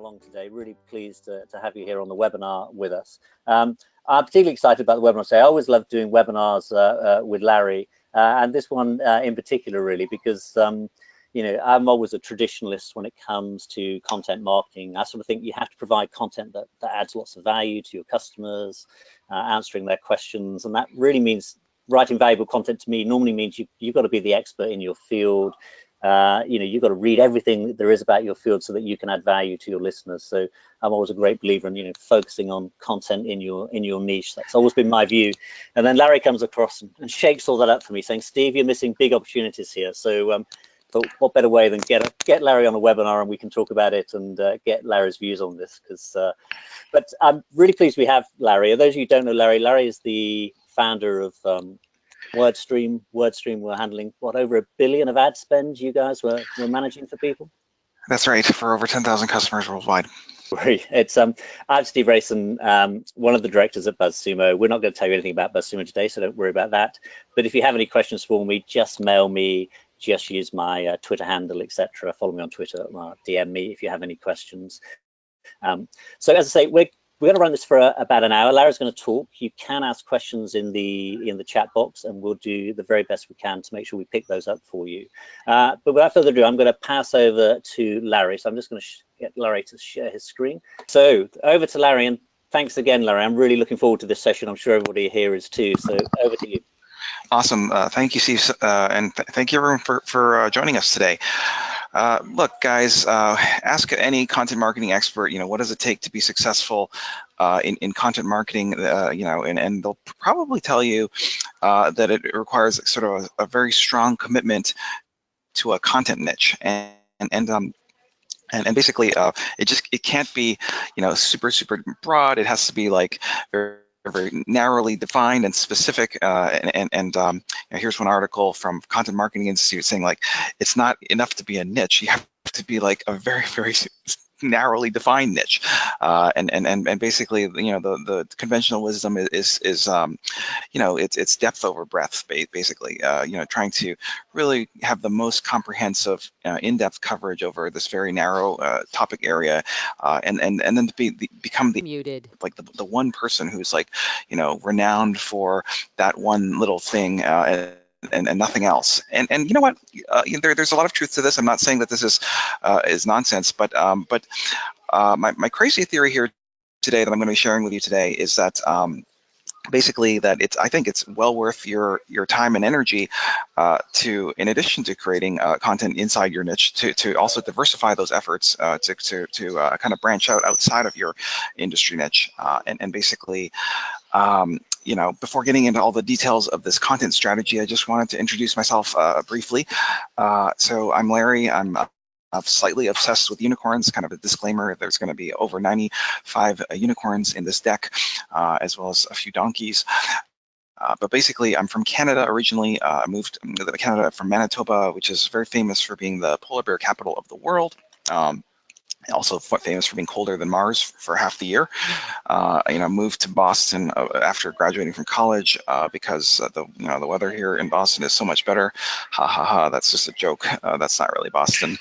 along today. Really pleased to have you here on the webinar with us. I'm particularly excited about the webinar today. I always love doing webinars with Larry, and this one in particular, really, because you know, I'm always a traditionalist when it comes to content marketing. I sort of think you have to provide content that adds lots of value to your customers, answering their questions, and that really means writing valuable content. To me normally means you've got to be the expert in your field. You know, you've got to read everything that there is about your field so that you can add value to your listeners. So I'm always a great believer in, you know, focusing on content in your niche. That's always been my view. And then Larry comes across and shakes all that up for me, saying, Steve, you're missing big opportunities here. So but what better way than get Larry on a webinar and we can talk about it and get Larry's views on this. But I'm really pleased we have Larry. For those of you who don't know Larry, Larry is the founder of WordStream. WordStream were handling what, over $1 billion of ad spend you guys were managing for people? That's right, for over 10,000 customers worldwide. It's I'm Steve Rayson, one of the directors at BuzzSumo. We're not going to tell you anything about BuzzSumo today, so don't worry about that. But if you have any questions for me, just mail me. Just use my Twitter handle, etc. Follow me on Twitter, DM me if you have any questions. So as I say, we're going to run this for about an hour. Larry's going to talk. You can ask questions in the chat box, and we'll do the very best we can to make sure we pick those up for you. But without further ado, I'm going to pass over to Larry. So I'm just going to get Larry to share his screen. So over to Larry, and thanks again, Larry. I'm really looking forward to this session. I'm sure everybody here is too. So over to you. Awesome. Thank you, Steve, and thank you everyone for joining us today. Look, guys, ask any content marketing expert, you know, what does it take to be successful in content marketing, you know, and they'll probably tell you that it requires sort of a very strong commitment to a content niche, and basically it can't be, you know, super broad. It has to be like very narrowly defined and specific, you know, here's one article from Content Marketing Institute saying, like, it's not enough to be a niche, you have to be like a very narrowly defined niche, and basically, you know, the conventional wisdom is you know, it's depth over breadth, basically, you know, trying to really have the most comprehensive, in-depth coverage over this very narrow topic area, and then to become like the one person who's, like, you know, renowned for that one little thing, and nothing else. And you know what? There's a lot of truth to this. I'm not saying that this is nonsense, but my crazy theory here today that I'm going to be sharing with you today is that basically that I think it's well worth your time and energy to, in addition to creating content inside your niche, to also diversify those efforts, to kind of branch out outside of your industry niche, and basically, you know, before getting into all the details of this content strategy, I just wanted to introduce myself briefly. So I'm Larry. I'm slightly obsessed with unicorns. Kind of a disclaimer, there's going to be over 95 unicorns in this deck, as well as a few donkeys. But basically, I'm from Canada originally. I moved to Canada from Manitoba, which is very famous for being the polar bear capital of the world. Also famous for being colder than Mars for half the year. You know, moved to Boston after graduating from college because the weather here in Boston is so much better. Ha ha ha! That's just a joke. That's not really Boston.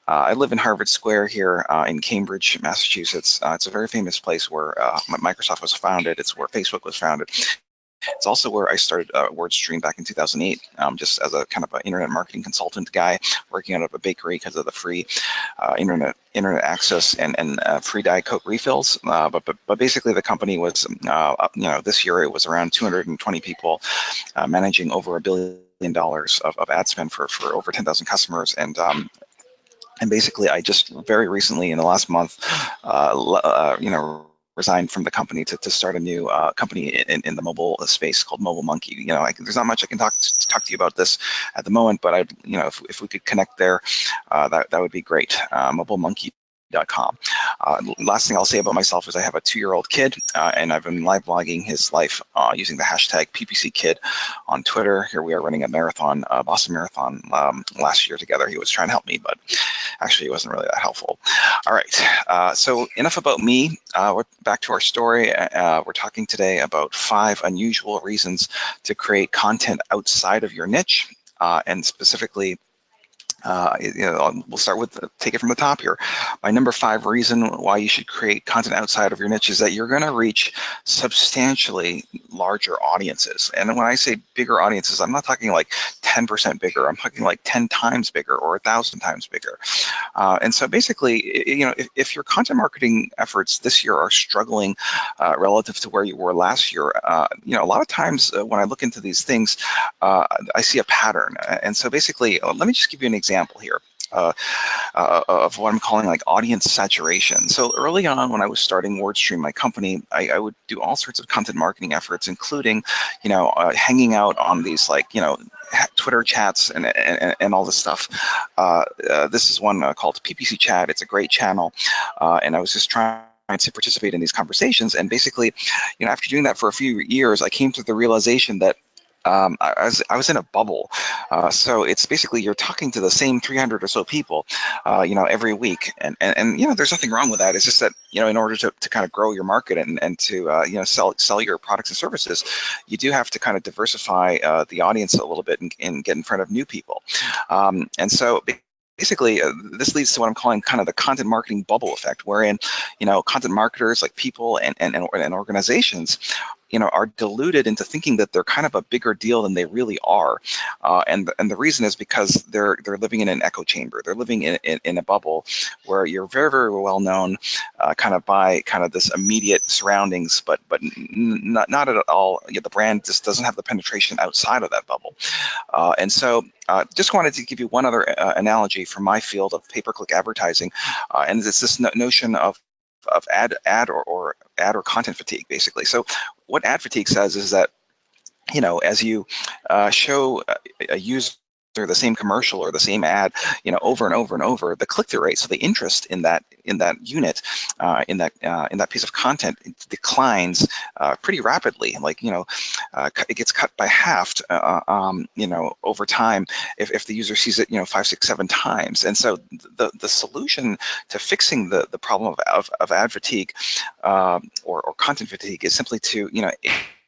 I live in Harvard Square here in Cambridge, Massachusetts. It's a very famous place where Microsoft was founded. It's where Facebook was founded. It's also where I started WordStream back in 2008, just as a kind of an internet marketing consultant guy, working out of a bakery because of the free internet access and free Diet Coke refills. But basically, the company was, you know, this year it was around 220 people, managing over $1 billion of ad spend for over 10,000 customers, and basically, I just very recently, in the last month, you know, resigned from the company to start a new company in the mobile space called Mobile Monkey. You know, there's not much I can talk to you about this at the moment, but you know, if we could connect there, that would be great. MobileMonkey.com. Last thing I'll say about myself is I have a 2-year-old kid, and I've been live blogging his life using the hashtag PPCKid on Twitter. Here we are running a marathon, Boston Marathon, last year together. He was trying to help me, but actually it wasn't really that helpful. All right, so enough about me. We're back to our story. We're talking today about 5 unusual reasons to create content outside of your niche, and specifically We'll start with take it from the top here. My number 5 reason why you should create content outside of your niche is that you're going to reach substantially larger audiences. And when I say bigger audiences, I'm not talking like 10% bigger. I'm talking like 10 times bigger or 1,000 times bigger. And so basically, if your content marketing efforts this year are struggling relative to where you were last year, a lot of times when I look into these things, I see a pattern. And so basically, let me just give you an example here of what I'm calling like audience saturation. So early on, when I was starting WordStream, my company, I would do all sorts of content marketing efforts, including, hanging out on these Twitter chats and all this stuff. This is one called PPC Chat. It's a great channel, and I was just trying to participate in these conversations. And basically, after doing that for a few years, I came to the realization that I was in a bubble. So it's basically you're talking to the same 300 or so people, every week. And there's nothing wrong with that. It's just that, in order to kind of grow your market and to, sell your products and services, you do have to kind of diversify the audience a little bit and get in front of new people. And so basically, this leads to what I'm calling kind of the content marketing bubble effect, wherein, content marketers like people and organizations, are deluded into thinking that they're kind of a bigger deal than they really are. And the reason is because they're living in an echo chamber. They're living in a bubble where you're very, very well known kind of by kind of this immediate surroundings, but not at all. The brand just doesn't have the penetration outside of that bubble. And so just wanted to give you one other analogy from my field of pay-per-click advertising, and it's this notion of ad or content fatigue, basically. So what ad fatigue says is that, as you show a user the same commercial or the same ad, over and over and over, the click-through rate, so the interest in that unit, in that piece of content, it declines pretty rapidly. It gets cut by half, over time if the user sees it, 5, 6, 7 times. And so the solution to fixing the problem of ad fatigue or content fatigue is simply to,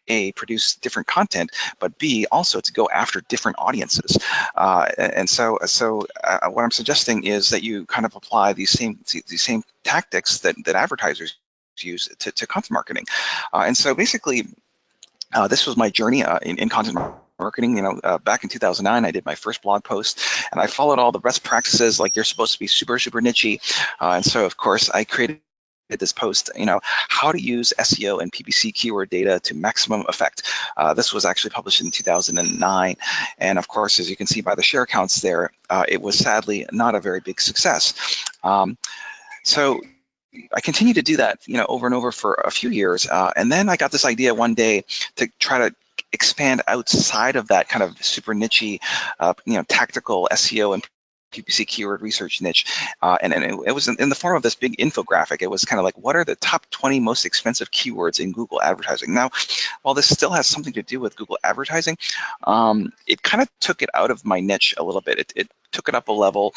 A, produce different content, but B, also to go after different audiences. And so what I'm suggesting is that you kind of apply these same tactics that advertisers use to content marketing. And so basically, this was my journey in content marketing. Back in 2009, I did my first blog post, and I followed all the best practices, like you're supposed to be super, super niche-y. And so, of course, I created this post, how to use SEO and PPC keyword data to maximum effect. This was actually published in 2009. And of course, as you can see by the share counts there, it was sadly not a very big success. So I continued to do that, over and over for a few years. And then I got this idea one day to try to expand outside of that kind of super niche-y, tactical SEO and PPC keyword research niche, and it was in the form of this big infographic. It was kind of like, what are the top 20 most expensive keywords in Google advertising? Now, while this still has something to do with Google advertising, it kind of took it out of my niche a little bit. It took it up a level.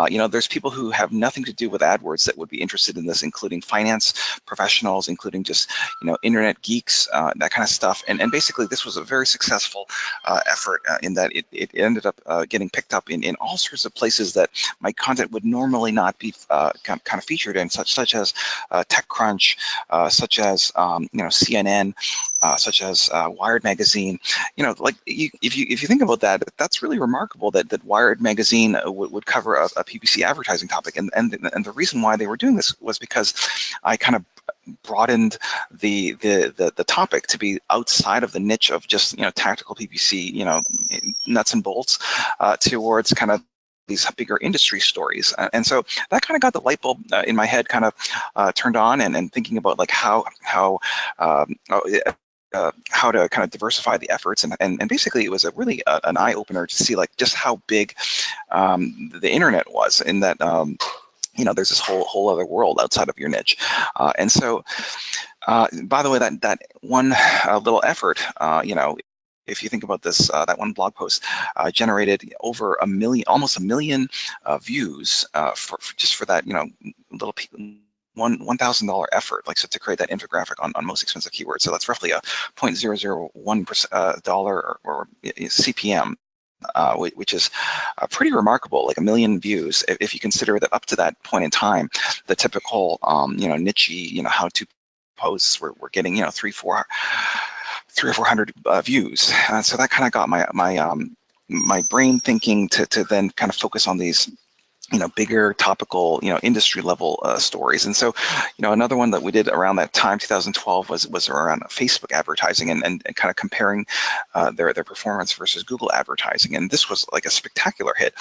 There's people who have nothing to do with AdWords that would be interested in this, including finance professionals, including just, internet geeks, that kind of stuff. And basically, this was a very successful effort in that it ended up getting picked up in all sorts of places that my content would normally not be kind of featured in, such as TechCrunch, such as CNN, such as Wired magazine. If you think about that, that's really remarkable that Wired magazine would cover a PPC advertising topic, and the reason why they were doing this was because I kind of broadened the topic to be outside of the niche of just tactical PPC, nuts and bolts, towards kind of these bigger industry stories. And so that kind of got the light bulb in my head kind of turned on, and thinking about like how to kind of diversify the efforts, and basically it was really an eye-opener to see like just how big the internet was, in that there's this whole other world outside of your niche. And so by the way, that one little effort, if you think about this, that one blog post generated over almost a million views for that, little $1,000 effort, so to create that infographic on most expensive keywords. So that's roughly a $0.001 dollar or CPM. which is pretty remarkable, like 1 million views. If you consider that up to that point in time, the typical, niche, how-to posts were getting, 300 or 400 views. So that kind of got my brain thinking to then kind of focus on these bigger topical, industry level stories. And so, another one that we did around that time, 2012, was around Facebook advertising and kind of comparing their performance versus Google advertising. And this was like a spectacular hit.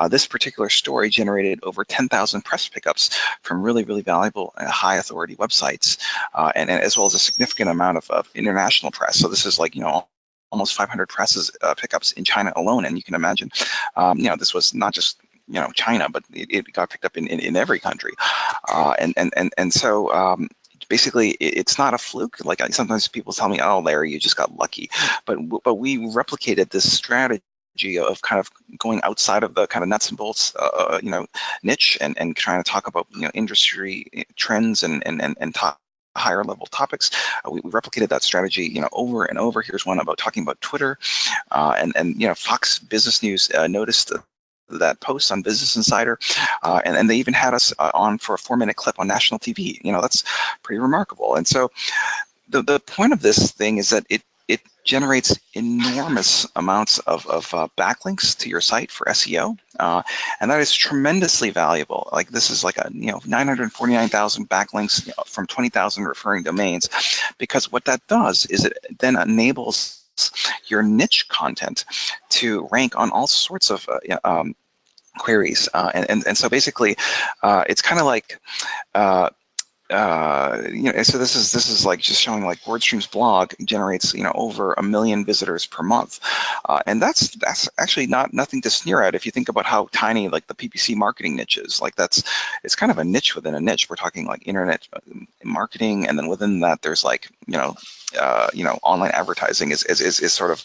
This particular story generated over 10,000 press pickups from really, really valuable high authority websites, and as well as a significant amount of international press. So this is like, almost 500 presses pickups in China alone. And you can imagine, this was not just China, but it got picked up in every country, and so basically it's not a fluke. Like sometimes people tell me, "Oh, Larry, you just got lucky," but we replicated this strategy of kind of going outside of the kind of nuts and bolts, niche and trying to talk about industry trends and higher level topics. We replicated that strategy, over and over. Here's one about talking about Twitter, and Fox Business News noticed that post on Business Insider, and they even had us on for a 4-minute clip on national TV. That's pretty remarkable. And so the point of this thing is that it generates enormous amounts of backlinks to your site for SEO, and that is tremendously valuable. Like this is like 949,000 backlinks from 20,000 referring domains, because what that does is it then enables your niche content to rank on all sorts of queries, and so basically it's kind of like so this is like just showing like WordStream's blog generates over 1 million visitors per month, and that's actually nothing to sneer at if you think about how tiny like the PPC marketing niche is. Like it's kind of a niche within a niche. We're talking like internet marketing, and then within that there's like online advertising is sort of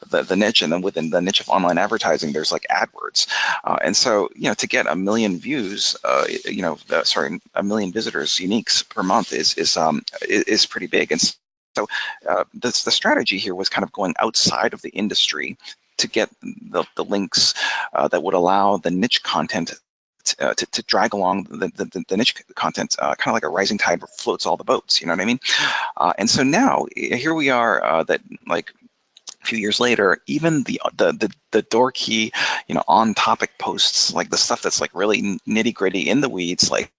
the niche, and then within the niche of online advertising there's like AdWords, and so to get 1 million views, 1 million visitors uniques per month is pretty big. And so the strategy here was kind of going outside of the industry to get the links that would allow the niche content to drag along the niche content, kind of like a rising tide floats all the boats, you know what I mean? And so now here we are, that like a few years later, even the dorky, on topic posts, like the stuff that's like really nitty gritty in the weeds, like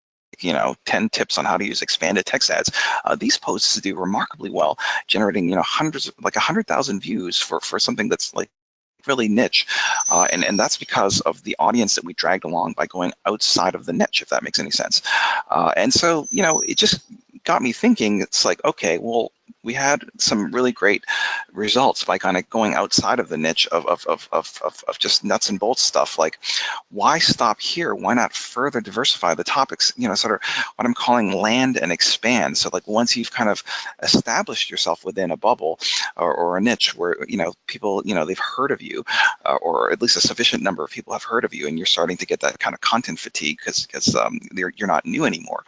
10 tips on how to use expanded text ads. These posts do remarkably well, generating hundreds, like 100,000 views for something that's like really niche, and that's because of the audience that we dragged along by going outside of the niche, if that makes any sense. And so it just got me thinking. It's like, okay, well, we had some really great results by kind of going outside of the niche of just nuts and bolts stuff. Like, why stop here? Why not further diversify the topics? Sort of what I'm calling land and expand. So like once you've kind of established yourself within a bubble or a niche where people they've heard of you, or at least a sufficient number of people have heard of you, and you're starting to get that kind of content fatigue because you're not new anymore.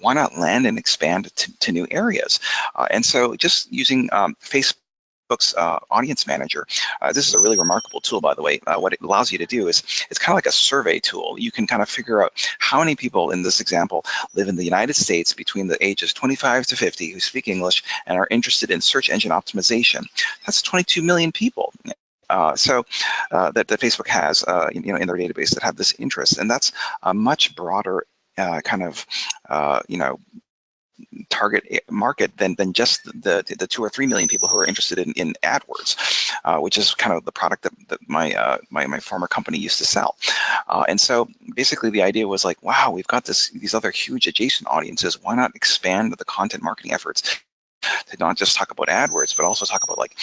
Why not land and expand to new areas? And so just using Facebook's Audience Manager. This is a really remarkable tool, by the way. What it allows you to do is it's kind of like a survey tool. You can kind of figure out how many people in this example live in the United States between the ages 25 to 50 who speak English and are interested in search engine optimization. That's 22 million people. So that Facebook has, in their database that have this interest, and that's a much broader kind of, target market than just the 2 or 3 million people who are interested in AdWords, which is kind of the product that my former company used to sell. And so basically the idea was like, wow, we've got these other huge adjacent audiences. Why not expand the content marketing efforts to not just talk about AdWords, but also talk about like,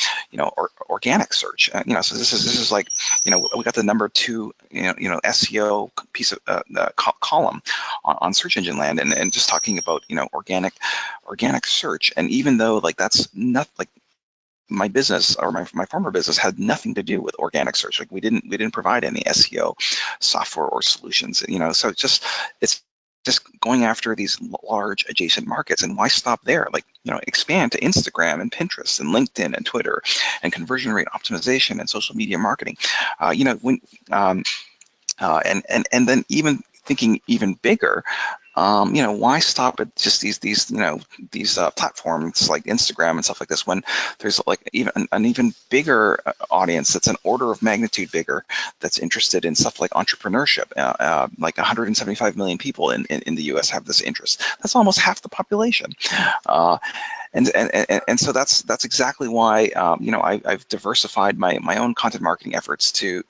organic search. So this is like, we got the number 2, SEO piece of column on search engine land, and just talking about, organic search. And even though like that's not like my business or my former business had nothing to do with organic search. Like we didn't provide any SEO software or solutions, so it's just going after these large adjacent markets. And why stop there? Like, expand to Instagram and Pinterest and LinkedIn and Twitter and conversion rate optimization and social media marketing. And then even thinking even bigger, why stop at just these platforms like Instagram and stuff like this, when there's like an even bigger audience that's an order of magnitude bigger, that's interested in stuff like entrepreneurship. Like 175 million people in the US have this interest. That's almost half the population. And so that's exactly why I've diversified my own content marketing efforts to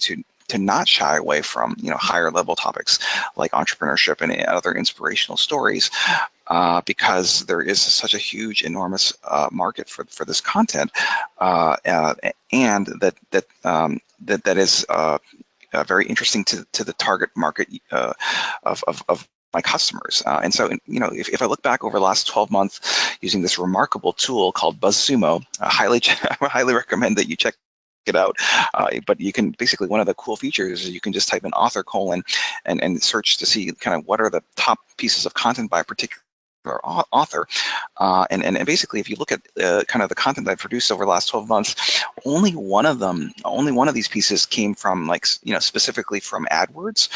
not shy away from higher level topics like entrepreneurship and other inspirational stories, because there is such a huge, enormous market for this content, and that is very interesting to the target market of my customers. And so, if I look back over the last 12 months using this remarkable tool called BuzzSumo, I highly recommend that you check it out. But you can basically, one of the cool features is you can just type in author colon and search to see kind of what are the top pieces of content by a particular author, and basically, if you look at kind of the content I've produced over the last 12 months, only one of these pieces came from specifically from AdWords.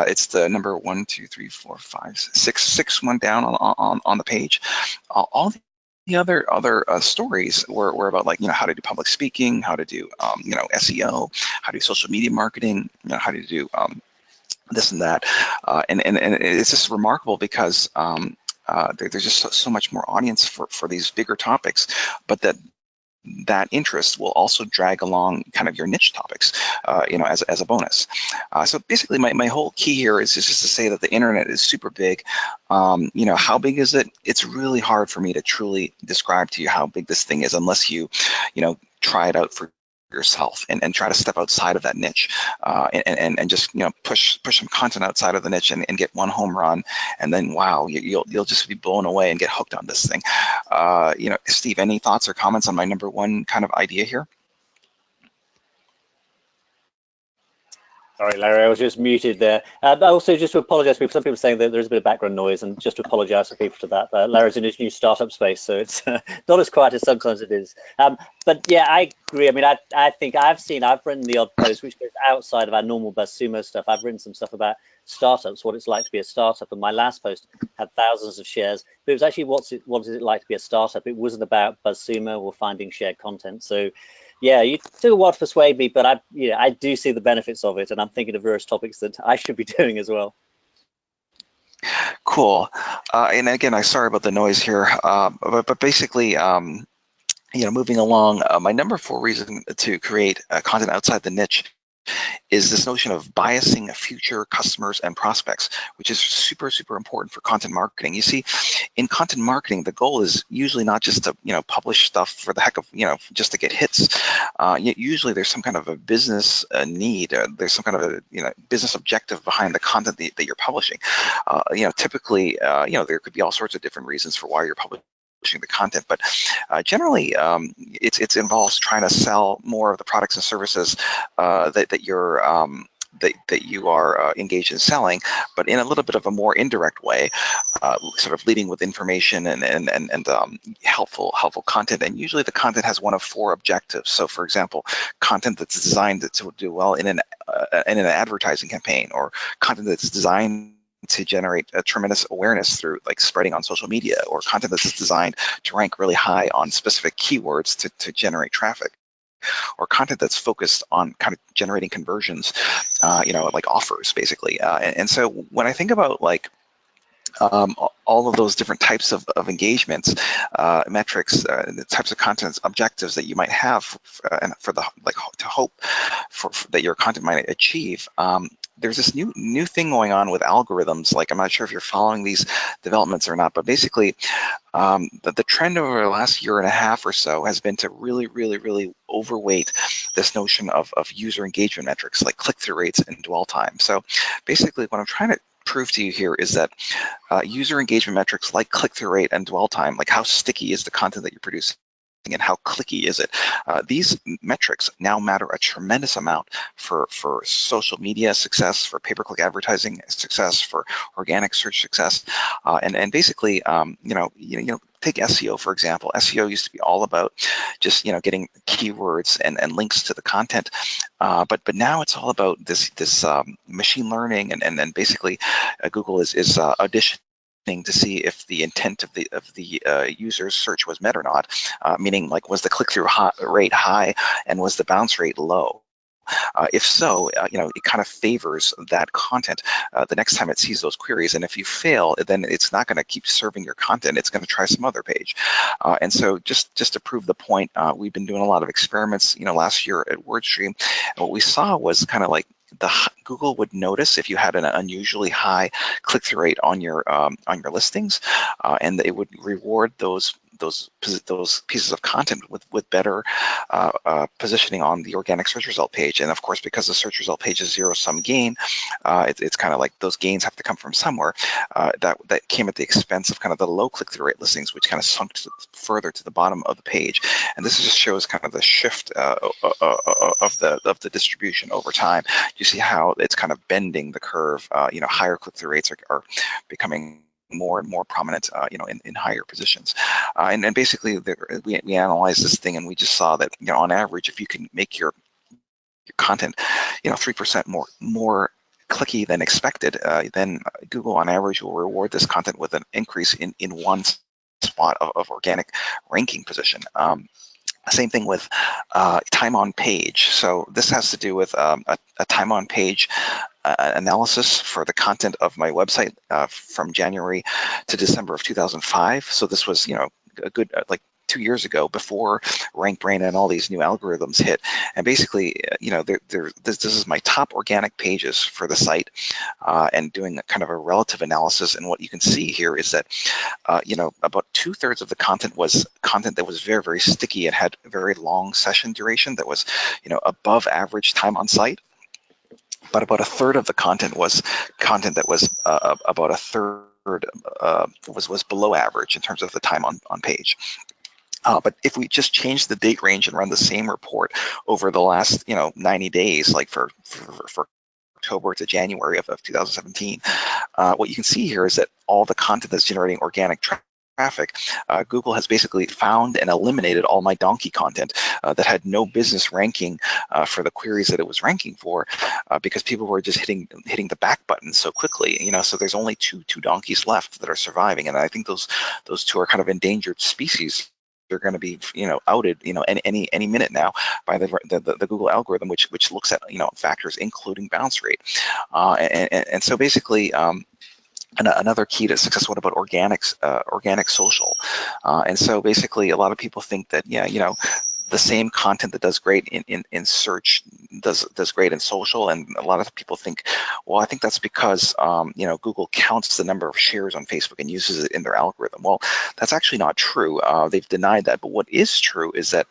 It's the number 1, 2, 3, 4, 5, 6 one down on the page. All the other stories were about how to do public speaking, how to do SEO, how to do social media marketing, how to do this and that, and it's just remarkable because there's just so much more audience for these bigger topics, but that interest will also drag along kind of your niche topics, as a bonus. So basically, my whole key here is just to say that the internet is super big. How big is it? It's really hard for me to truly describe to you how big this thing is unless you try it out for yourself and try to step outside of that niche, and just push some content outside of the niche and get one home run, and then wow, you'll just be blown away and get hooked on this thing. Steve, any thoughts or comments on my number one kind of idea here? Sorry, Larry, I was just muted there. Also, just to apologize for some people saying that there's a bit of background noise, and just to apologize for people for that. Larry's in his new startup space, so it's not as quiet as sometimes it is. But yeah, I agree. I mean, I think I've written the odd post which goes outside of our normal BuzzSumo stuff. I've written some stuff about startups, what it's like to be a startup, and my last post had thousands of shares. But it was actually what is it like to be a startup. It wasn't about BuzzSumo or finding shared content. So yeah, you took a while to persuade me, but I do see the benefits of it, and I'm thinking of various topics that I should be doing as well. Cool. And again, I'm sorry about the noise here, but basically, moving along, my number 4 reason to create content outside the niche is this notion of biasing future customers and prospects, which is super, super important for content marketing. You see, in content marketing, the goal is usually not just to publish stuff for the heck of just to get hits. Usually, there's some kind of a business need. There's some kind of a business objective behind the content that you're publishing. Typically, there could be all sorts of different reasons for why you're publishing the content, but generally it involves trying to sell more of the products and services that you are engaged in selling, but in a little bit of a more indirect way, sort of leading with information and helpful content. And usually the content has one of 4 objectives. So for example, content that's designed to do well in an advertising campaign, or content that's designed to generate a tremendous awareness through spreading on social media, or content that's designed to rank really high on specific keywords to generate traffic, or content that's focused on kind of generating conversions, like offers basically. And so when I think about all of those different types of engagements, metrics, the types of content objectives that you might have for the to hope for that your content might achieve, there's this new thing going on with algorithms. I'm not sure if you're following these developments or not, but basically the trend over the last year and a half or so has been to really overweight this notion of user engagement metrics like click-through rates and dwell time. So basically what I'm trying to prove to you here is that user engagement metrics like click-through rate and dwell time, like how sticky is the content that you're producing, and how clicky is it. These metrics now matter a tremendous amount for social media success, for pay-per-click advertising success, for organic search success, and basically, take SEO for example. SEO used to be all about just getting keywords and links to the content, but now it's all about this machine learning, and then basically Google is auditioning to see if the intent of the user's search was met or not, meaning like was the click-through rate high and was the bounce rate low. If so, it kind of favors that content the next time it sees those queries. And if you fail, then it's not going to keep serving your content. It's going to try some other page. And so just to prove the point, we've been doing a lot of experiments, last year at WordStream. And what we saw was kind of like Google would notice if you had an unusually high click-through rate on your listings, and it would reward those pieces of content with better positioning on the organic search result page. And of course, because the search result page is zero-sum gain, it's kind of like those gains have to come from somewhere. That came at the expense of kind of the low click-through rate listings, which kind of sunk further to the bottom of the page. And this just shows kind of the shift of the distribution over time. You see how it's kind of bending the curve. Higher click-through rates are becoming more and more prominent, in higher positions. And basically, we analyzed this thing, and we just saw that, on average, if you can make your content, 3% more clicky than expected, then Google, on average, will reward this content with an increase in one spot of organic ranking position. Same thing with time on page. So this has to do with a time on page analysis for the content of my website from January to December of 2005. So this was, a good like 2 years ago, before RankBrain and all these new algorithms hit. And basically, this is my top organic pages for the site, and doing a kind of a relative analysis. And what you can see here is that, about 2/3 of the content was content that was very, very sticky and had a very long session duration that was, above average time on site. But about 1/3 of the content was content that was about 1/3 was below average in terms of the time on page. But if we just change the date range and run the same report over the last 90 days, like for October to January of 2017, what you can see here is that all the content that's generating organic traffic, Google has basically found and eliminated all my donkey content that had no business ranking for the queries that it was ranking for, because people were just hitting the back button so quickly. So there's only two donkeys left that are surviving, and I think those two are kind of endangered species. They're going to be outed any minute now by the Google algorithm, which looks at factors including bounce rate, and so basically. Another key to success. What about organic social? And so basically, a lot of people think that the same content that does great in search does great in social, and a lot of people think, well, I think that's because Google counts the number of shares on Facebook and uses it in their algorithm. Well, that's actually not true. They've denied that. But what is true is that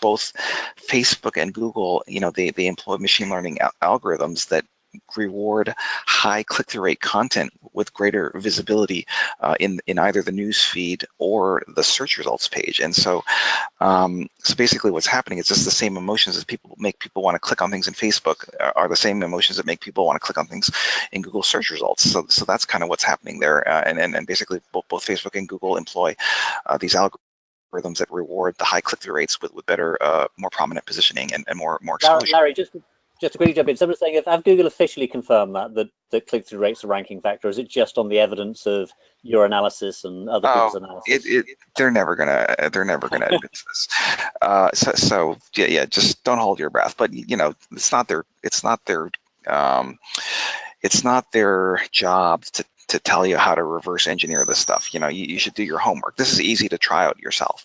both Facebook and Google, they employ machine learning algorithms that reward high click-through rate content with greater visibility in either the news feed or the search results page. And so basically what's happening is just the same emotions that make people want to click on things in Facebook are the same emotions that make people want to click on things in Google search results. So that's kind of what's happening there. And basically both Facebook and Google employ these algorithms that reward the high click-through rates with better, more prominent positioning and more exposure. Larry, just to quickly jump in, someone's saying, have Google officially confirmed that click-through rate's a ranking factor, or is it just on the evidence of your analysis and other people's analysis? They're never gonna admit to this. So just don't hold your breath. But it's not their job to tell you how to reverse engineer this stuff. You should do your homework. This is easy to try out yourself.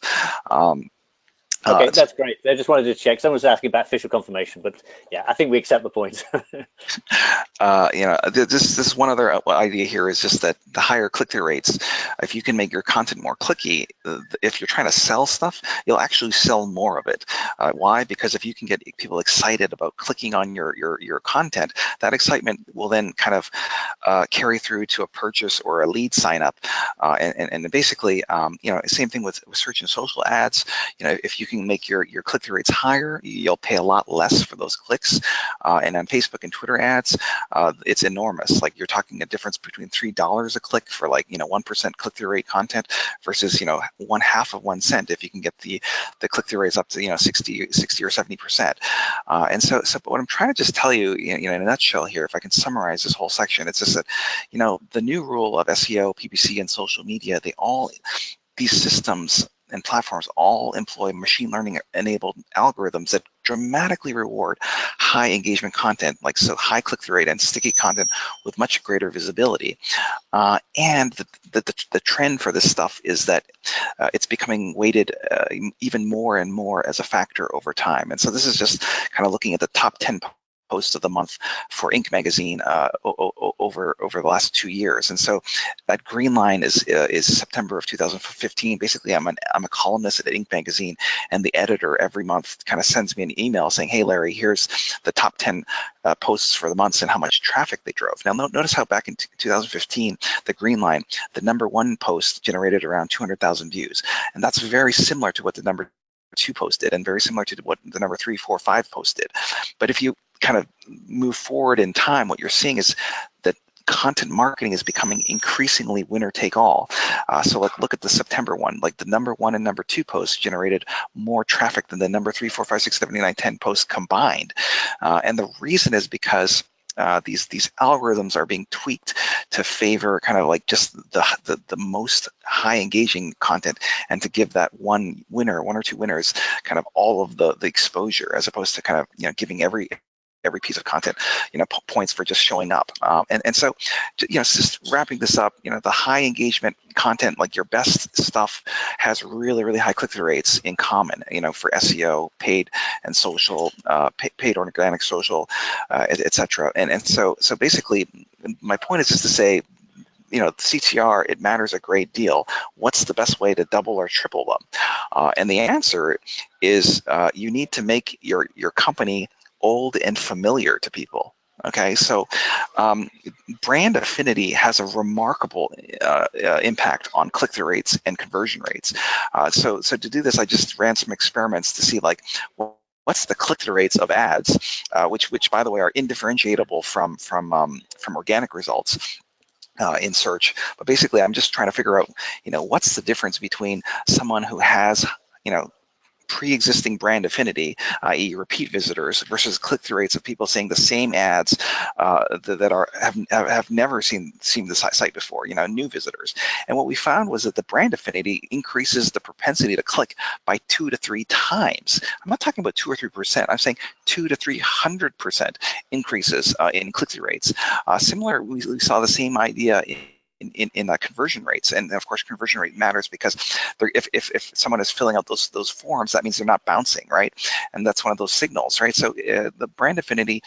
Okay, that's great. I just wanted to check. Someone was asking about official confirmation, but yeah, I think we accept the point. This one other idea here is just that the higher click-through rates, if you can make your content more clicky, if you're trying to sell stuff, you'll actually sell more of it. Why? Because if you can get people excited about clicking on your content, that excitement will then kind of carry through to a purchase or a lead sign up. And basically, same thing with search and social ads. If you can make your click-through rates higher, you'll pay a lot less for those clicks. And on Facebook and Twitter ads, it's enormous. Like, you're talking a difference between $3 a click for 1% click-through rate content versus 1/2 of 1 cent if you can get the click-through rates up to 60 or 70%. And so but what I'm trying to just tell you, in a nutshell here, if I can summarize this whole section, it's just that the new rule of SEO, PPC, and social media, these systems and platforms all employ machine learning enabled algorithms that dramatically reward high engagement content, high click-through rate and sticky content with much greater visibility. And the trend for this stuff is that it's becoming weighted even more and more as a factor over time. And so this is just kind of looking at the top 10 post of the month for Inc. magazine over the last 2 years. And so that green line is September of 2015. Basically, I'm a columnist at Inc. magazine, and the editor every month kind of sends me an email saying, "Hey, Larry, here's the top 10 posts for the months and how much traffic they drove." Now, notice how back in 2015, the green line, the #1 post generated around 200,000 views. And that's very similar to what the #2 post did, and very similar to what the #3, 4, 5 post did. But if you kind of move forward in time, what you're seeing is that content marketing is becoming increasingly winner take all. So look at the September one, the #1 and #2 posts generated more traffic than the #3, 4, 5, 6, 7, 8, 9, 10 posts combined. And the reason is because these algorithms are being tweaked to favor kind of just the most high engaging content, and to give that one or two winners kind of all of the exposure, as opposed to kind of giving every piece of content points for just showing up. And so just wrapping this up, the high engagement content, like your best stuff, has really, really high click-through rates in common, for SEO, paid and social, paid organic social, etc. And so basically my point is just to say, CTR, it matters a great deal. What's the best way to double or triple them? And the answer is you need to make your company old and familiar to people. Okay, so brand affinity has a remarkable impact on click-through rates and conversion rates. So to do this, I just ran some experiments to see what's the click-through rates of ads, which by the way are indifferentiable from organic results in search. But basically, I'm just trying to figure out, what's the difference between someone who has, pre-existing brand affinity, i.e. repeat visitors, versus click-through rates of people seeing the same ads that have never seen the site before, new visitors. And what we found was that the brand affinity increases the propensity to click by 2 to 3 times. I'm not talking about 2 or 3%. I'm saying 200 to 300% increases in click-through rates. Similar, we saw the same idea in conversion rates, and of course conversion rate matters because if someone is filling out those forms, that means they're not bouncing, right? And that's one of those signals, right? So the brand affinity,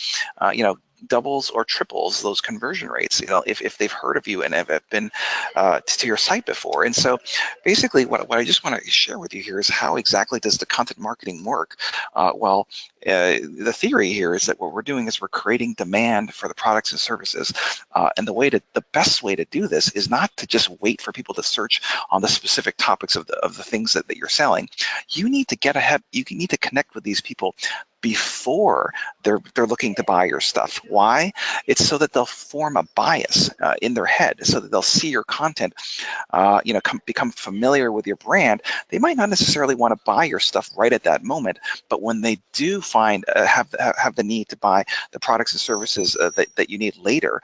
doubles or triples those conversion rates, if they've heard of you and have been to your site before. And so basically what I just want to share with you here is how exactly does the content marketing work? The theory here is that what we're doing is we're creating demand for the products and services, and the best way to do this is not to just wait for people to search on the specific topics of the things that you're selling. You need to get ahead. You need to connect with these people before they're looking to buy your stuff. Why? It's so that they'll form a bias in their head, so that they'll see your content, become familiar with your brand. They might not necessarily want to buy your stuff right at that moment, but when they do find have the need to buy the products and services that you need later,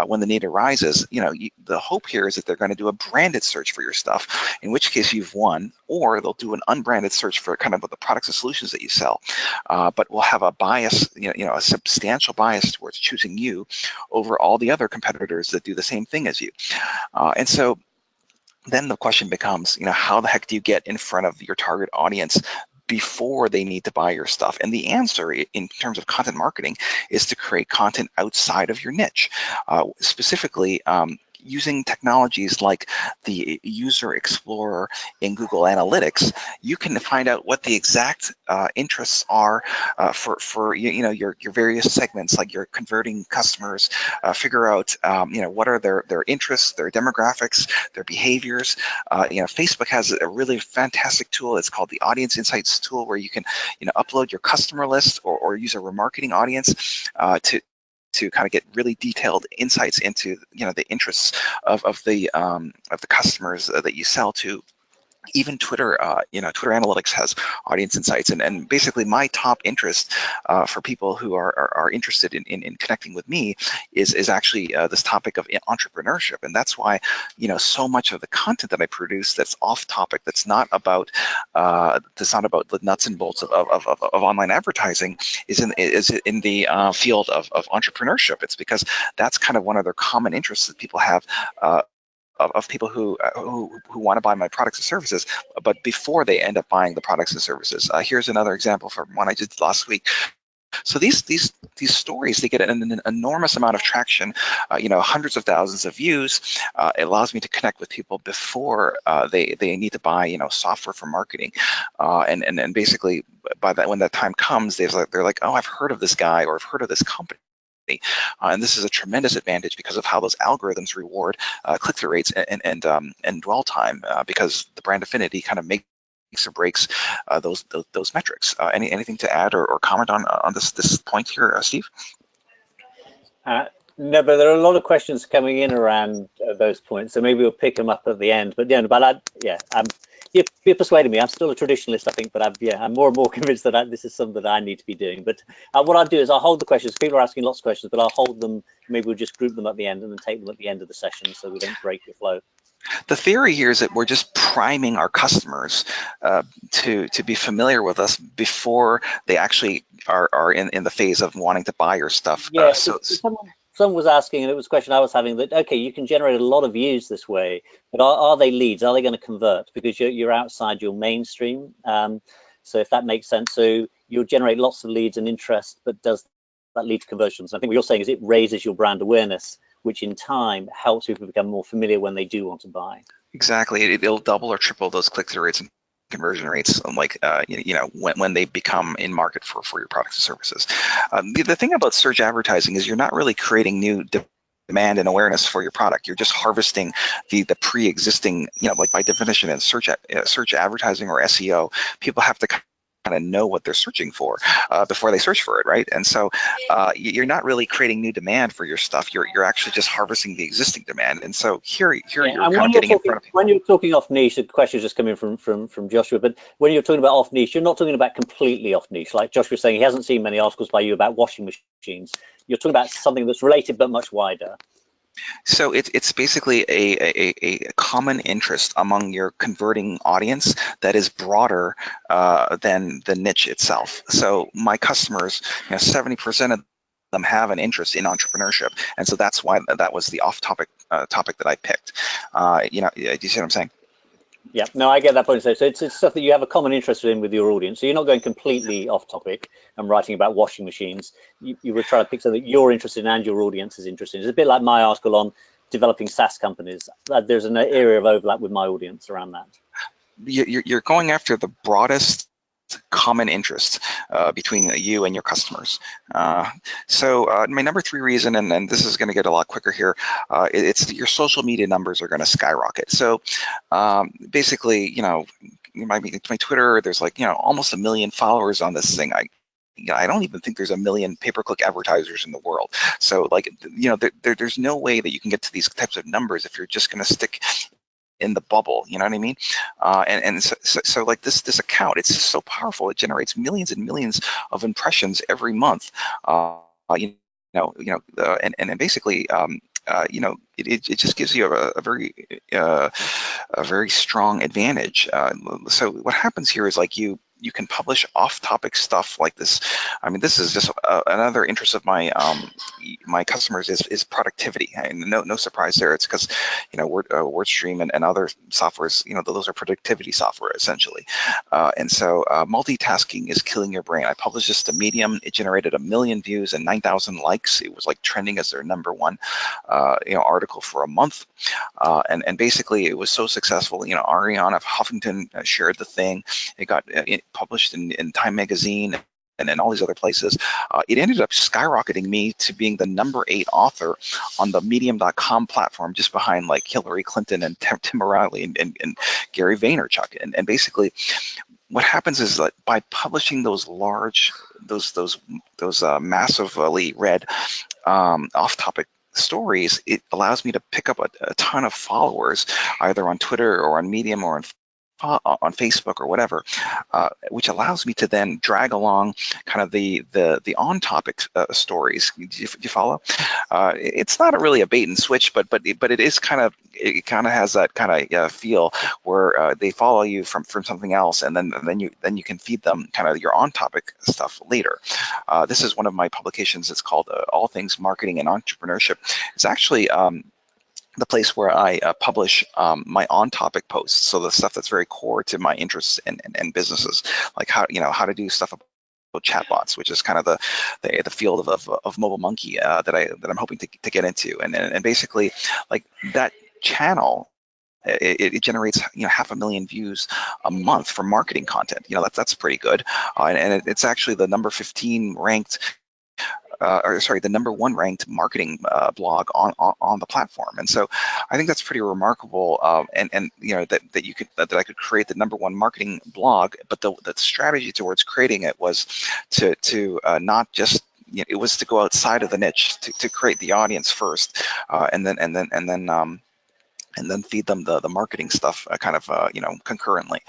when the need arises, the hope here is that they're going to do a branded search for your stuff, in which case you've won, or they'll do an unbranded search for kind of the products and solutions that you sell. But we'll have a bias, a substantial bias towards choosing you over all the other competitors that do the same thing as you. And so then the question becomes, how the heck do you get in front of your target audience before they need to buy your stuff? And the answer in terms of content marketing is to create content outside of your niche, specifically using technologies like the User Explorer in Google Analytics. You can find out what the exact interests are for your various segments, like your converting customers. Figure out what are their interests, their demographics, their behaviors. Facebook has a really fantastic tool. It's called the Audience Insights tool, where you can upload your customer list or use a remarketing audience to kind of get really detailed insights into the interests of the customers that you sell to. Even Twitter, Twitter Analytics has audience insights, and basically my top interest for people who are interested in connecting with me is actually this topic of entrepreneurship, and that's why so much of the content that I produce that's off topic, that's not about the nuts and bolts of online advertising, is in the field of entrepreneurship. It's because that's kind of one of their common interests that people have. Of people who want to buy my products and services, but before they end up buying the products and services. Here's another example from one I did last week. So these stories, they get an enormous amount of traction, hundreds of thousands of views. It allows me to connect with people before they need to buy software for marketing, and basically when that time comes, they're like, oh, I've heard of this guy, or I've heard of this company. And this is a tremendous advantage because of how those algorithms reward click-through rates and dwell time, because the brand affinity kind of makes or breaks those metrics. Anything to add or comment on this point here, Steve? No, but there are a lot of questions coming in around those points, so maybe we'll pick them up at the end. But you're persuading me. I'm still a traditionalist, I think, but I'm more and more convinced that this is something that I need to be doing. But what I'll do is I'll hold the questions. People are asking lots of questions, but I'll hold them. Maybe we'll just group them at the end and then take them at the end of the session, so we don't break the flow. The theory here is that we're just priming our customers to be familiar with us before they actually are in the phase of wanting to buy your stuff. Yeah. Someone was asking, and it was a question I was having, that, okay, you can generate a lot of views this way, but are they leads? Are they going to convert? Because you're outside your mainstream. So if that makes sense, so you'll generate lots of leads and interest, but does that lead to conversions? I think what you're saying is it raises your brand awareness, which in time helps people become more familiar when they do want to buy. Exactly. It'll double or triple those click-through rates and conversion rates, like when they become in market for your products and services. The thing about search advertising is you're not really creating new demand and awareness for your product. You're just harvesting the pre-existing, like by definition in search advertising or SEO, people have to kind of know what they're searching for before they search for it, right? And so you're not really creating new demand for your stuff. You're actually just harvesting the existing demand. And so here you're kind of getting in front of people. When you're talking off niche, the question is just coming from Joshua. But when you're talking about off niche, you're not talking about completely off niche. Like Joshua was saying, he hasn't seen many articles by you about washing machines. You're talking about something that's related but much wider. So it's basically a common interest among your converting audience that is broader than the niche itself. So my customers, 70% of them have an interest in entrepreneurship, and so that's why that was the off-topic topic that I picked. Do you see what I'm saying? Yeah, no, I get that point. So it's stuff that you have a common interest in with your audience. So you're not going completely off topic and writing about washing machines. You would try to pick something that you're interested in and your audience is interested in. It's a bit like my article on developing SaaS companies. There's an area of overlap with my audience around that. You're going after the broadest common interest between you and your customers. So my number 3 reason, and this is going to get a lot quicker here, it's that your social media numbers are going to skyrocket. So basically, my Twitter, there's like almost 1 million followers on this thing. I don't even think there's 1 million pay-per-click advertisers in the world. So like, there's no way that you can get to these types of numbers if you're just going to stick in the bubble, you know what I mean? So like this account, it's just so powerful. It generates millions and millions of impressions every month. And basically, it just gives you a very strong advantage. So what happens here is like you you can publish off-topic stuff like this. I mean, this is just another interest of my my customers is productivity. And no surprise there. It's because, you know, WordStream and other softwares, you know, those are productivity software essentially. And so multitasking is killing your brain. I published this to Medium. It generated 1 million views and 9,000 likes. It was like trending as their #1 article for a month. And basically it was so successful. You know, Ariana Huffington shared the thing. It got published in Time Magazine and then all these other places. It ended up skyrocketing me to being the #8 author on the medium.com platform, just behind like Hillary Clinton and Tim O'Reilly and Gary Vaynerchuk. And basically what happens is that by publishing those large, those massively read off-topic stories, it allows me to pick up a ton of followers, either on Twitter or on Medium or on Facebook or whatever, which allows me to then drag along kind of the on-topic stories. Do you follow? It's not really a bait and switch, but it is kind of, it kind of has that kind of feel where they follow you from something else, and then you can feed them kind of your on-topic stuff later. This is one of my publications. It's called All Things Marketing and Entrepreneurship. It's actually the place where I publish my on-topic posts, so the stuff that's very core to my interests and businesses, like how to do stuff about chatbots, which is kind of the field of mobile monkey that I'm hoping to get into, and basically like that channel. It generates 500,000 views a month for marketing content. That's pretty good, and it's actually the #15 ranked. The #1 ranked marketing blog on the platform, and so I think that's pretty remarkable. And that I could create the #1 marketing blog, but the strategy towards creating it was to not just it was to go outside of the niche to create the audience first, and then feed them the marketing stuff concurrently.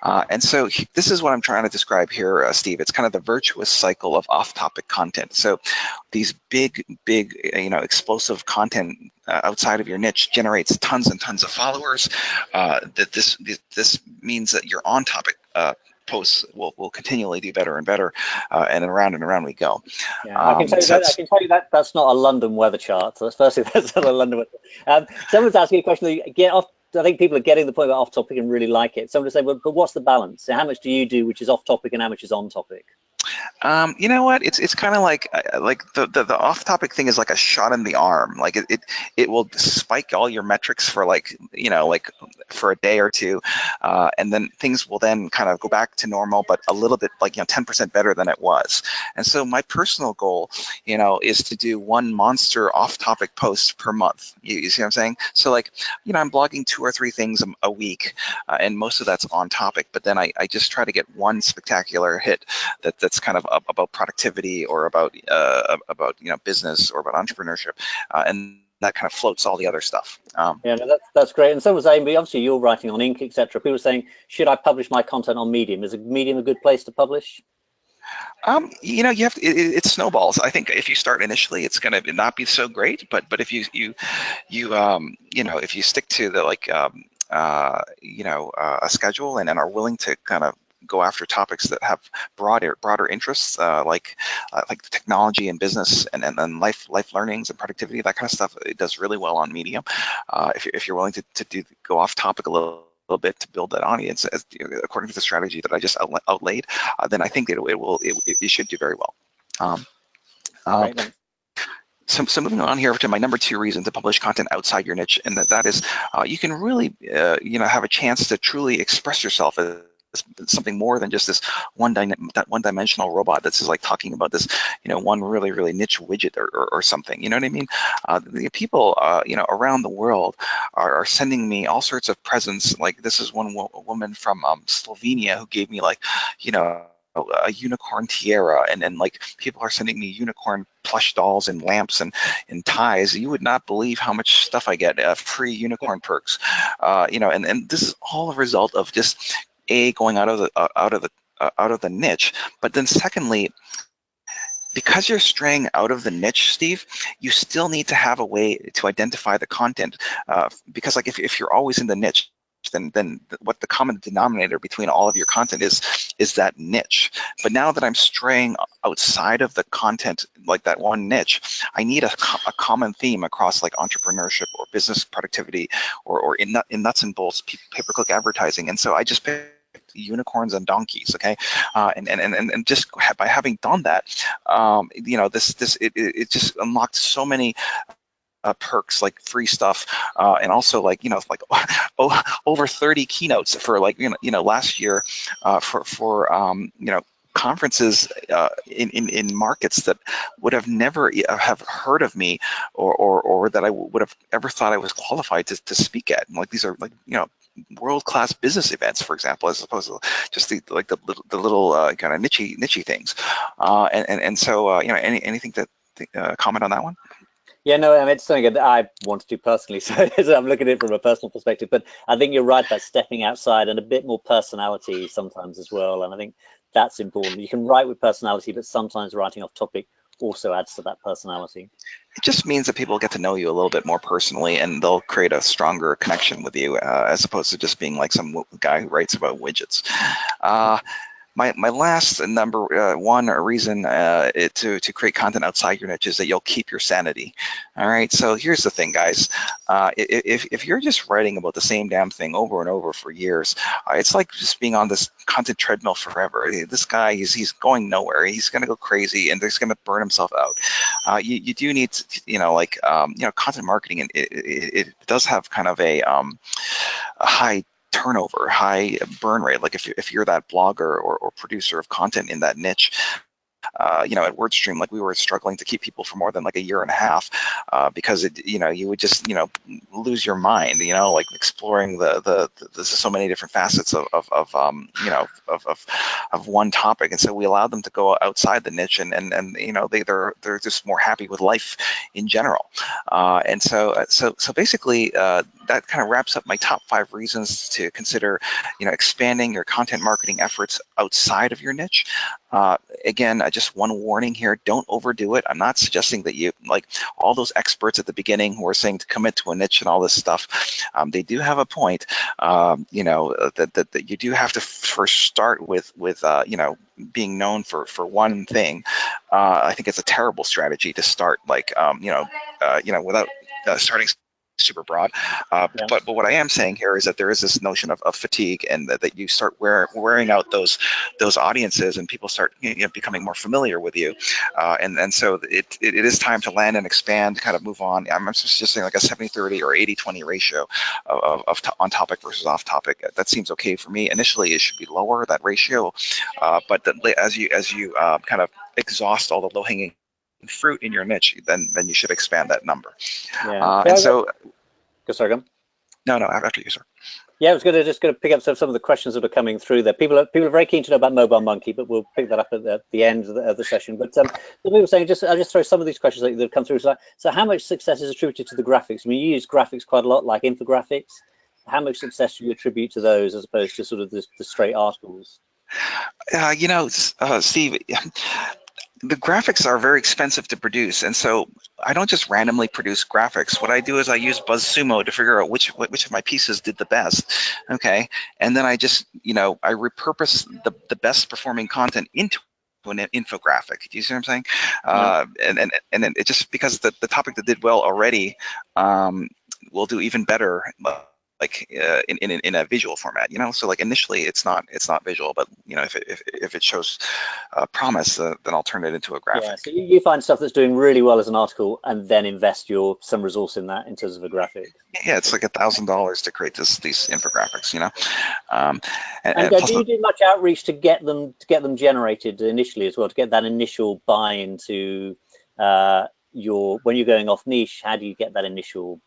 And so this is what I'm trying to describe here, Steve. It's kind of the virtuous cycle of off-topic content. So these big, explosive content outside of your niche generates tons and tons of followers. This means that your on-topic posts will continually do better and better, and around we go. Yeah, I can tell you that that's not a London weather chart. So firstly, that's not a London weather. Someone's asking a question. I think people are getting the point about off-topic and really like it. Someone will say, well, but what's the balance? So how much do you do which is off-topic and how much is on-topic? You know what? It's kind of like the off-topic thing is like a shot in the arm. Like it will spike all your metrics for like for a day or two, and then things will then kind of go back to normal, but a little bit 10% better than it was. And so my personal goal, is to do one monster off-topic post per month. You see what I'm saying? So I'm blogging 2 or 3 things a week, and most of that's on topic. But then I just try to get one spectacular hit that's kind of about productivity or about business or about entrepreneurship, and that kind of floats all the other stuff. Yeah, no, that's great. And someone was saying, obviously you're writing on ink, etc. People are saying, should I publish my content on Medium? Is Medium a good place to publish? You have to, it snowballs. I think if you start initially, it's going to not be so great, but if you if you stick to the a schedule and are willing to kind of go after topics that have broader interests, like technology and business and life learnings and productivity, that kind of stuff, it does really well on Medium. If you're willing to go off topic a little bit to build that audience, according to the strategy that I just outlaid, then I think it should do very well. So moving on here to my #2 reason to publish content outside your niche, and that is you can really have a chance to truly express yourself as something more than just this one-dimensional robot that's just like talking about this one really niche widget or something. You know what I mean? The people around the world are sending me all sorts of presents. Like this is one woman from Slovenia who gave me a unicorn tiara, and then people are sending me unicorn plush dolls and lamps and ties. You would not believe how much stuff I get, free unicorn perks, and this is all a result of just going out of the niche, but then secondly, because you're straying out of the niche, Steve, you still need to have a way to identify the content, because if you're always in the niche, then what the common denominator between all of your content is that niche. But now that I'm straying outside of the content, like that one niche, I need a common theme across like entrepreneurship or business productivity or in nuts and bolts pay-per-click advertising. And so I just picked unicorns and donkeys, okay, and just by having done that, it just unlocked so many perks, like free stuff, and also like over 30 keynotes for like last year for conferences in markets that would have never have heard of me or that I would have ever thought I was qualified to speak at. And like these are like world-class business events, for example, as opposed to just the little kind of niche things. So anything to comment on that one? Yeah, no, I mean, it's something that I want to do personally, so I'm looking at it from a personal perspective. But I think you're right about stepping outside and a bit more personality sometimes as well. And I think that's important. You can write with personality, but sometimes writing off topic also adds to that personality. It just means that people get to know you a little bit more personally, and they'll create a stronger connection with you, as opposed to just being like some guy who writes about widgets. My last number one reason to create content outside your niche is that you'll keep your sanity. All right, so here's the thing, guys. If you're just writing about the same damn thing over and over for years, it's like just being on this content treadmill forever. This guy, he's going nowhere. He's going to go crazy, and he's going to burn himself out. You do need to, content marketing, and it does have kind of a high turnover, high burn rate. Like if you're that blogger or producer of content in that niche, at WordStream, like we were struggling to keep people for more than like a year and a half because you would just lose your mind, like exploring there's so many different facets of one topic, and so we allowed them to go outside the niche, and they're just more happy with life in general, and so basically that kind of wraps up my top 5 reasons to consider expanding your content marketing efforts outside of your niche. Again, just one warning here, don't overdo it. I'm not suggesting that you, like all those experts at the beginning who are saying to commit to a niche and all this stuff, they do have a point, that you do have to first start with being known for one thing. I think it's a terrible strategy to start without starting super broad, Yeah. but what I am saying here is that there is this notion of fatigue, and that you start wearing out those audiences, and people start becoming more familiar with you, and so it is time to land and expand, kind of move on. I'm just saying like a 70-30 or 80-20 ratio of on topic versus off topic. That seems okay for me. Initially, it should be lower, that ratio, but as you kind of exhaust all the low hanging fruit in your niche, then you should expand that number. Yeah. And so, sorry, go on. No, after you, sir. Yeah, I was going to pick up some of the questions that are coming through there. People are very keen to know about Mobile Monkey, but we'll pick that up at the end of the session. But people were saying, I'll just throw some of these questions that have come through. So how much success is attributed to the graphics? I mean, you use graphics quite a lot, like infographics. How much success do you attribute to those as opposed to sort of the straight articles? Steve, the graphics are very expensive to produce, and so I don't just randomly produce graphics. What I do is I use BuzzSumo to figure out which of my pieces did the best, okay? And then I just, I repurpose the best performing content into an infographic. Do you see what I'm saying? And then it just, because the topic that did well already will do even better, like in a visual format, so like initially it's not visual, but if it shows promise, then I'll turn it into a graphic. Yeah, so you find stuff that's doing really well as an article and then invest some resource in that in terms of a graphic. Yeah, it's like $1,000 to create these infographics, And do you do much outreach to get them generated initially as well, to get that initial buy-in to when you're going off niche? How do you get that initial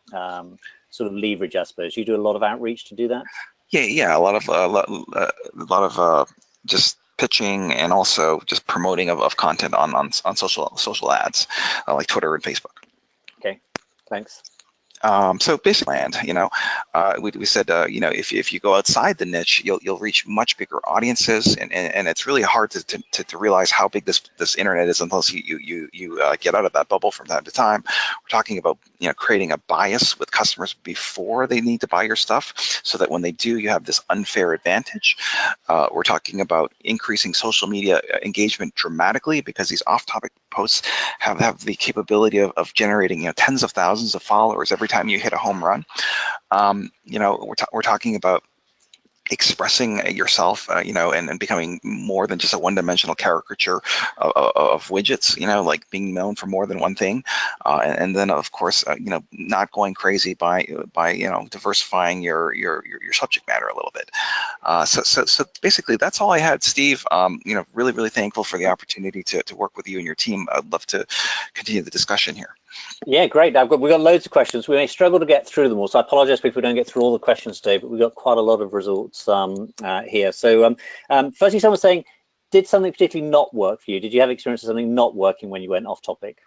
sort of leverage, I suppose? You do a lot of outreach to do that? Yeah, a lot of just pitching, and also just promoting of content on social ads, like Twitter and Facebook. Okay, thanks. So basically, we said, if you go outside the niche, you'll reach much bigger audiences, and it's really hard to realize how big this internet is unless you get out of that bubble from time to time. We're talking about creating a bias with customers before they need to buy your stuff, so that when they do, you have this unfair advantage. We're talking about increasing social media engagement dramatically, because these off-topic posts have the capability of generating tens of thousands of followers every time you hit a home run. We're talking about expressing yourself, and becoming more than just a one-dimensional caricature of widgets, like being known for more than one thing, and then of course, not going crazy by diversifying your subject matter a little bit. So basically, that's all I had, Steve. Really thankful for the opportunity to work with you and your team. I'd love to continue the discussion here. Yeah, great. We've got loads of questions. We may struggle to get through them all, so I apologize if we don't get through all the questions today, but we've got quite a lot of results here. So firstly, someone's saying, did something particularly not work for you? Did you have experience of something not working when you went off topic?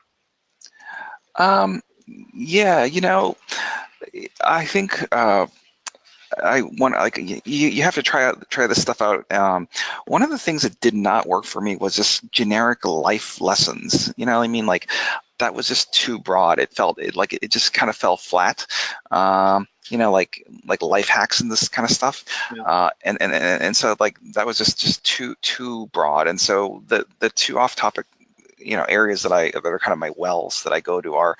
Yeah, I think you have to try this stuff out. One of the things that did not work for me was just generic life lessons. You know what I mean? Like, that was just too broad. It just kind of fell flat. Like life hacks and this kind of stuff. Yeah. And so like that was just too broad. And so the two off topic areas that are kind of my wells that I go to are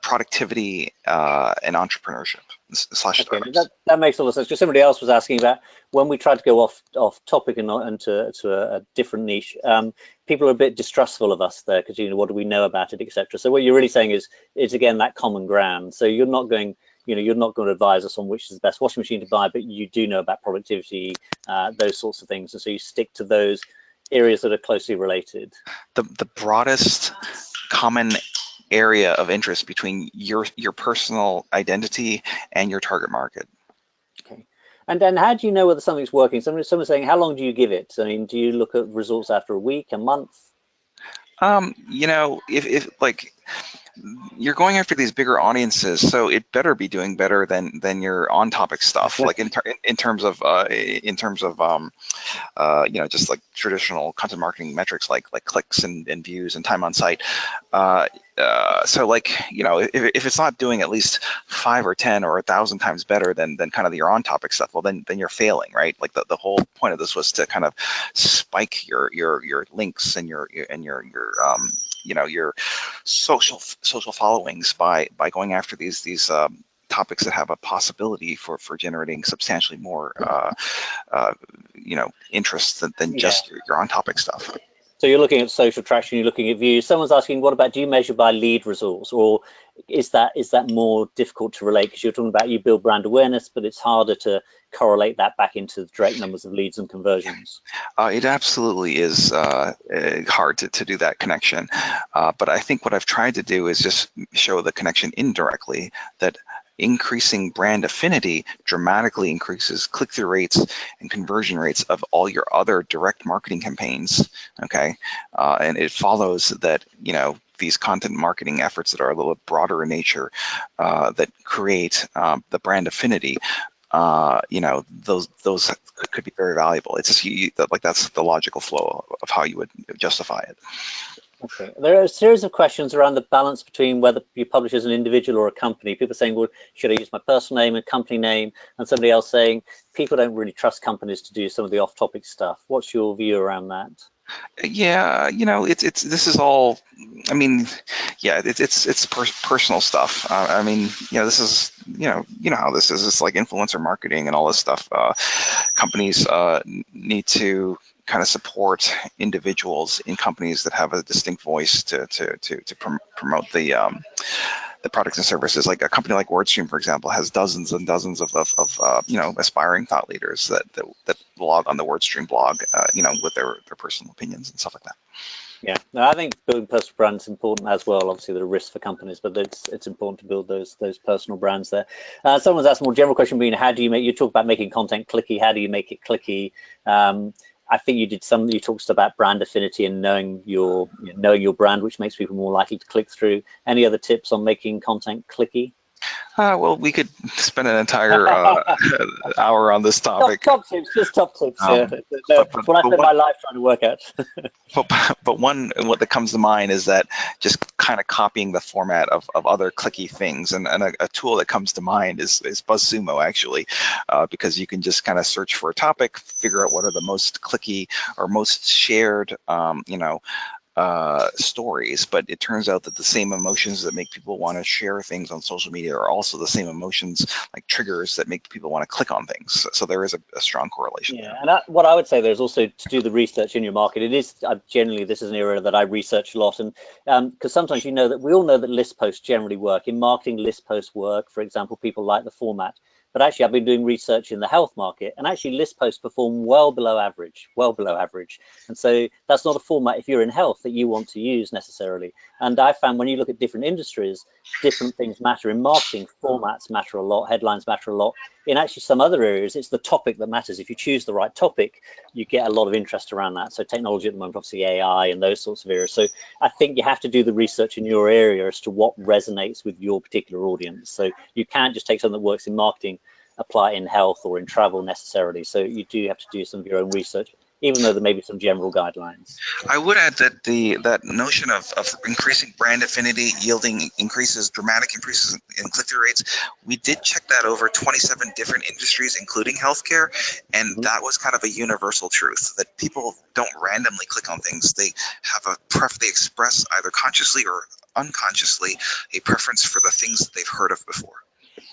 productivity and entrepreneurship / startups. That makes a lot of sense, because somebody else was asking about when we tried to go off topic and into a different niche. People are a bit distrustful of us there, because what do we know about it, etc. So what you're really saying is again that common ground. So you're not going to advise us on which is the best washing machine to buy, but you do know about productivity, those sorts of things, and so you stick to those areas that are closely related. The broadest common area of interest between your personal identity and your target market. Okay. And then how do you know whether something's working? Someone's saying, how long do you give it? I mean, do you look at results after a week, a month? If like you're going after these bigger audiences, so it better be doing better than your on-topic stuff. Like in terms of just like traditional content marketing metrics, like clicks and views and time on site. So like if it's not doing at least 5 or 10 or 1,000 times better than kind of your on-topic stuff, well then you're failing, right? Like the whole point of this was to kind of spike your links and your social followings by going after these topics that have a possibility for generating substantially more interest than just your on-topic stuff. So you're looking at social traction, you're looking at views. Someone's asking, what about, do you measure by lead results, or is that more difficult to relate? Because you're talking about you build brand awareness, but it's harder to correlate that back into the direct numbers of leads and conversions. It absolutely is hard to do that connection. But I think what I've tried to do is just show the connection indirectly, that increasing brand affinity dramatically increases click-through rates and conversion rates of all your other direct marketing campaigns. Okay, and it follows that these content marketing efforts that are a little broader in nature, that create the brand affinity, those could be very valuable. It's just that's the logical flow of how you would justify it. Okay, there are a series of questions around the balance between whether you publish as an individual or a company. People saying, well, should I use my personal name and company name? And somebody else saying, people don't really trust companies to do some of the off-topic stuff. What's your view around that? Yeah, this is all, I mean, yeah, it's personal stuff. I mean, this is, how this is. It's like influencer marketing and all this stuff. Companies need to kind of support individuals in companies that have a distinct voice to promote the products and services. Like a company like WordStream, for example, has dozens and dozens of aspiring thought leaders that blog on the WordStream blog, with their personal opinions and stuff like that. Yeah, no, I think building personal brands is important as well. Obviously, there are risks for companies, but it's important to build those personal brands there. Someone's asked a more general question being, how do you you talk about making content clicky? How do you make it clicky? I think you talked about brand affinity and knowing your brand, which makes people more likely to click through. Any other tips on making content clicky? Well, we could spend an entire hour on this topic. Top tips, just top tips. Yeah. But What I spend my life trying to work out. but what that comes to mind is that just kind of copying the format of other clicky things, and a tool that comes to mind is BuzzSumo, actually, because you can just kind of search for a topic, figure out what are the most clicky or most shared, stories, but it turns out that the same emotions that make people want to share things on social media are also the same emotions, like triggers, that make people want to click on things. So there is a strong correlation there. And what I would say there is also to do the research in your market. It is generally, this is an area that I research a lot, and because sometimes that we all know that list posts generally work. In marketing, list posts work. For example, people like the format. But actually, I've been doing research in the health market, and actually list posts perform well below average. And so that's not a format, if you're in health, that you want to use necessarily. And I found when you look at different industries, different things matter. In marketing, formats matter a lot, headlines matter a lot. In actually some other areas, it's the topic that matters. If you choose the right topic, you get a lot of interest around that. So technology at the moment, obviously AI and those sorts of areas. So I think you have to do the research in your area as to what resonates with your particular audience. So you can't just take something that works in marketing, apply it in health or in travel necessarily. So you do have to do some of your own research, even though there may be some general guidelines. I would add that that notion of increasing brand affinity yielding dramatic increases in click-through rates, we did check that over 27 different industries, including healthcare, and that was kind of a universal truth, that people don't randomly click on things. They have they express either consciously or unconsciously a preference for the things that they've heard of before.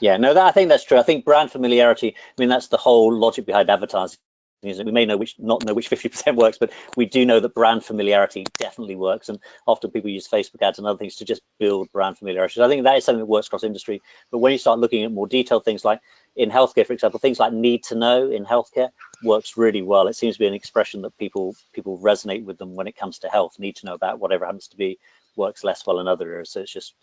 Yeah, no, I think that's true. I think brand familiarity, that's the whole logic behind advertising. We may not know which 50% works, but we do know that brand familiarity definitely works. And often people use Facebook ads and other things to just build brand familiarity. So I think that is something that works across industry. But when you start looking at more detailed things, like in healthcare, for example, things like need to know in healthcare works really well. It seems to be an expression that people resonate with them when it comes to health. Need to know about whatever happens to be works less well in other areas. So it's just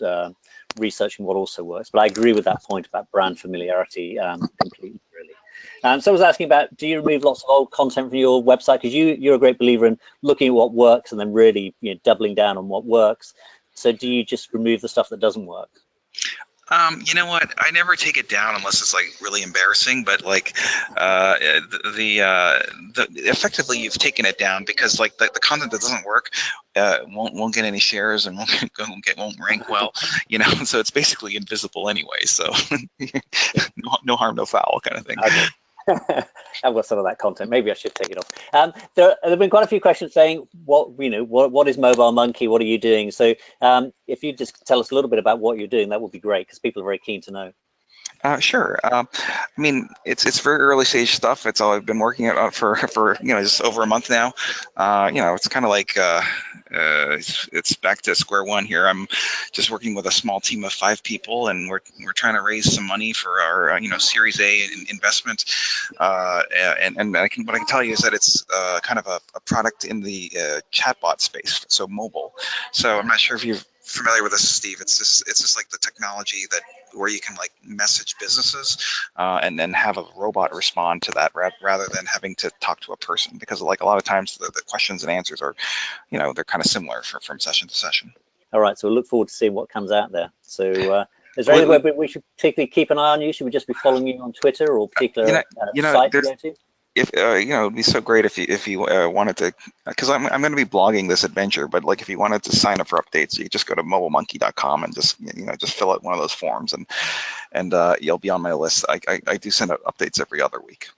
researching what also works. But I agree with that point about brand familiarity completely, really. So I was asking about, do you remove lots of old content from your website? Because you're a great believer in looking at what works and then really doubling down on what works. So do you just remove the stuff that doesn't work? You know what? I never take it down unless it's like really embarrassing. But like effectively, you've taken it down because like the content that doesn't work won't get any shares and won't rank well. So it's basically invisible anyway. So no harm, no foul kind of thing. Okay. I've got some of that content. Maybe I should take it off. There have been quite a few questions saying, what is Mobile Monkey? What are you doing? So if you just tell us a little bit about what you're doing, that would be great, because people are very keen to know. Sure. It's very early stage stuff. It's all I've been working on for just over a month now. It's kind of like it's back to square one here. I'm just working with a small team of 5 people, and we're trying to raise some money for our Series A investment. And what I can tell you is that it's kind of a product in the chatbot space, so mobile. So I'm not sure if you're familiar with this, Steve. It's just like the technology where you can like message businesses and then have a robot respond to that rather than having to talk to a person, because like a lot of times the questions and answers are they're kind of similar from session to session. All right, so we'll look forward to seeing what comes out there. So is there anywhere we should particularly keep an eye on you? Should we just be following you on Twitter or particular site to go to? If it'd be so great if you wanted to, because I'm going to be blogging this adventure, but like if you wanted to sign up for updates, you could just go to mobilemonkey.com and just fill out one of those forms, and you'll be on my list. I do send out updates every other week.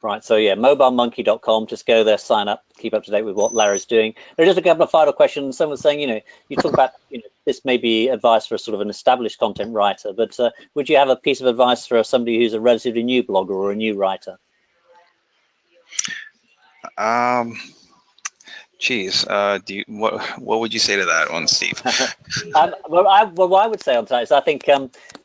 Right, so yeah, mobilemonkey.com, just go there, sign up, keep up to date with what Larry's doing. There's just a couple of final questions. Someone's saying, you talk about, this may be advice for a sort of an established content writer, but would you have a piece of advice for somebody who's a relatively new blogger or a new writer? What would you say to that one, Steve? What I would say on that is I think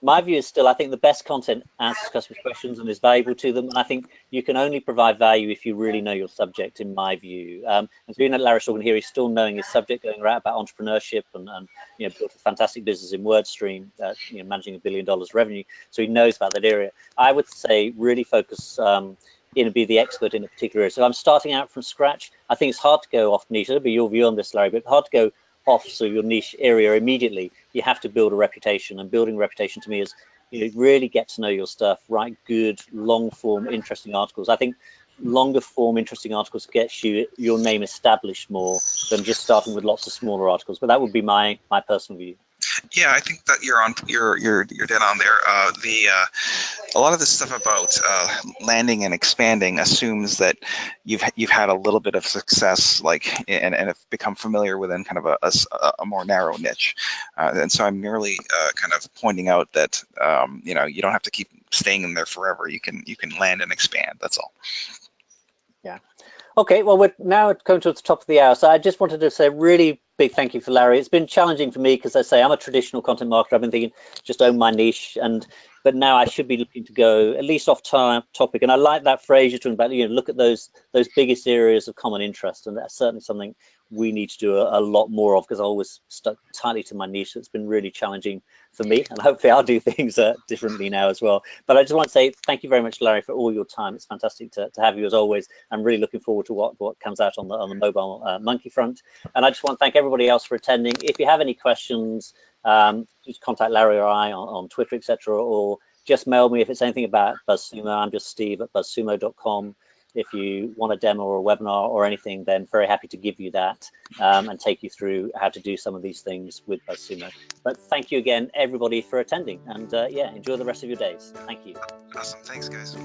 my view is still, I think the best content answers customers' questions and is valuable to them. And I think you can only provide value if you really know your subject, in my view. And being that Larry's talking here, he's still knowing his subject, going around about entrepreneurship and built a fantastic business in WordStream, managing $1 billion revenue. So he knows about that area. I would say really focus be the expert in a particular area. So I'm starting out from scratch. I think it's hard to go off niche. That'll be your view on this, Larry, but hard to go off your niche area immediately. You have to build a reputation, and building a reputation to me is really get to know your stuff, write good, long form, interesting articles. I think longer form, interesting articles gets your name established more than just starting with lots of smaller articles. But that would be my personal view. Yeah, I think that you're dead on there. A lot of this stuff about landing and expanding assumes that you've had a little bit of success, and have become familiar within kind of a more narrow niche. And so I'm merely kind of pointing out that you don't have to keep staying in there forever. You can land and expand. That's all. Yeah. Okay, well, we're now coming to the top of the hour, so I just wanted to say a really big thank you for Larry. It's been challenging for me because, I say, I'm a traditional content marketer. I've been thinking just own my niche, but now I should be looking to go at least off topic. And I like that phrase you're talking about. Look at those biggest areas of common interest, and that's certainly something we need to do a lot more of, because I always stuck tightly to my niche. So it's been really challenging for me, and hopefully I'll do things differently now as well. But I just want to say thank you very much, Larry, for all your time. It's fantastic to have you as always. I'm really looking forward to what comes out on the mobile monkey front. And I just want to thank everybody else for attending. If you have any questions, just contact Larry or I on Twitter, etc., or just mail me if it's anything about BuzzSumo. I'm just Steve at buzzsumo.com. If you want a demo or a webinar or anything, then very happy to give you that and take you through how to do some of these things with BuzzSumo. But thank you again, everybody, for attending, and yeah, enjoy the rest of your days. Thank you. Awesome. Thanks, guys.